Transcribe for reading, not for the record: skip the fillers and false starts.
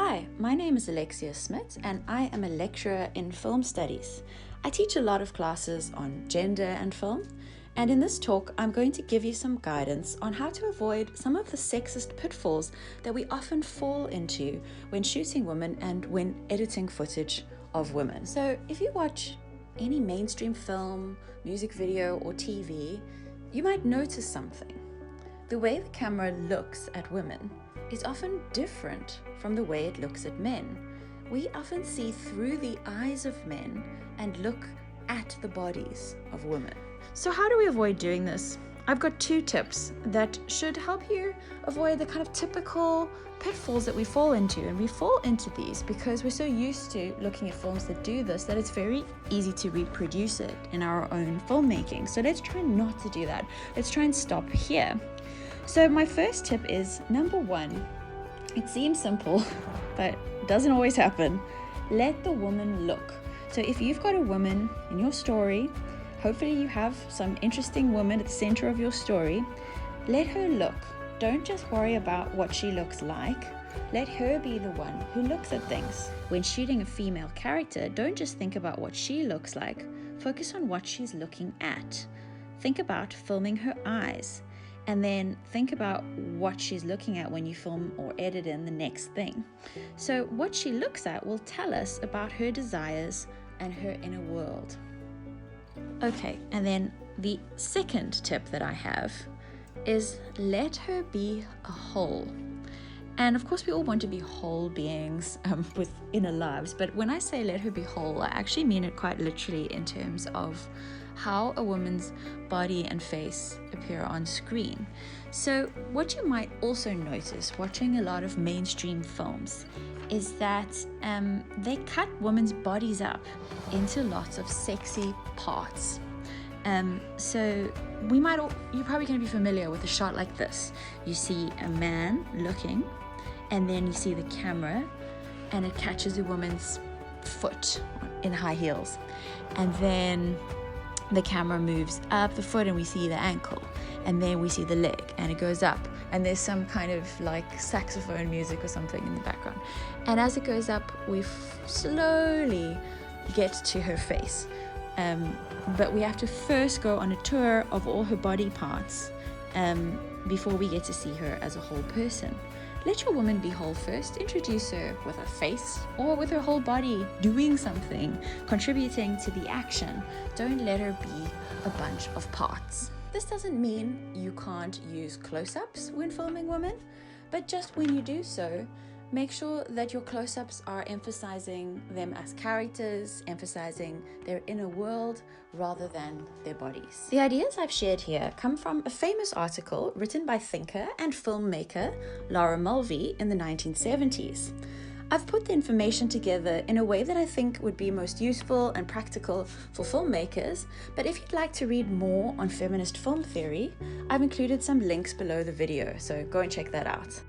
Hi, my name is Alexia Smit and I am a lecturer in film studies. I teach a lot of classes on gender and film, and in this talk I'm going to give you some guidance on how to avoid some of the sexist pitfalls that we often fall into when shooting women and when editing footage of women. So if you watch any mainstream film, music video or TV, you might notice something. The way the camera looks at women is often different from the way it looks at men. We often see through the eyes of men and look at the bodies of women. So how do we avoid doing this? I've got 2 tips that should help you avoid the kind of typical pitfalls that we fall into. And we fall into these because we're so used to looking at films that do this that it's very easy to reproduce it in our own filmmaking. So let's try not to do that. Let's try and stop here. So my first tip is, number 1, it seems simple, but doesn't always happen. Let the woman look. So if you've got a woman in your story, hopefully you have some interesting woman at the center of your story, let her look. Don't just worry about what she looks like. Let her be the one who looks at things. When shooting a female character, don't just think about what she looks like. Focus on what she's looking at. Think about filming her eyes. And then think about what she's looking at when you film or edit in the next thing. So what she looks at will tell us about her desires and her inner world. Okay, and then the second tip that I have is let her be a whole. And of course we all want to be whole beings with inner lives, but when I say let her be whole, I actually mean it quite literally in terms of how a woman's body and face appear on screen. So what you might also notice watching a lot of mainstream films is that they cut women's bodies up into lots of sexy parts. So you're probably going to be familiar with a shot like this. You see a man looking, and then you see the camera, and it catches a woman's foot in high heels, and then the camera moves up the foot and we see the ankle, and then we see the leg and it goes up, and there's some kind of like saxophone music or something in the background, and as it goes up we slowly get to her face, but we have to first go on a tour of all her body parts before we get to see her as a whole person. Let your woman be whole first. Introduce her with her face or with her whole body doing something, contributing to the action. Don't let her be a bunch of parts. This doesn't mean you can't use close-ups when filming women, but just when you do so, make sure that your close-ups are emphasizing them as characters, emphasizing their inner world rather than their bodies. The ideas I've shared here come from a famous article written by thinker and filmmaker Laura Mulvey in the 1970s. I've put the information together in a way that I think would be most useful and practical for filmmakers, but if you'd like to read more on feminist film theory, I've included some links below the video, so go and check that out.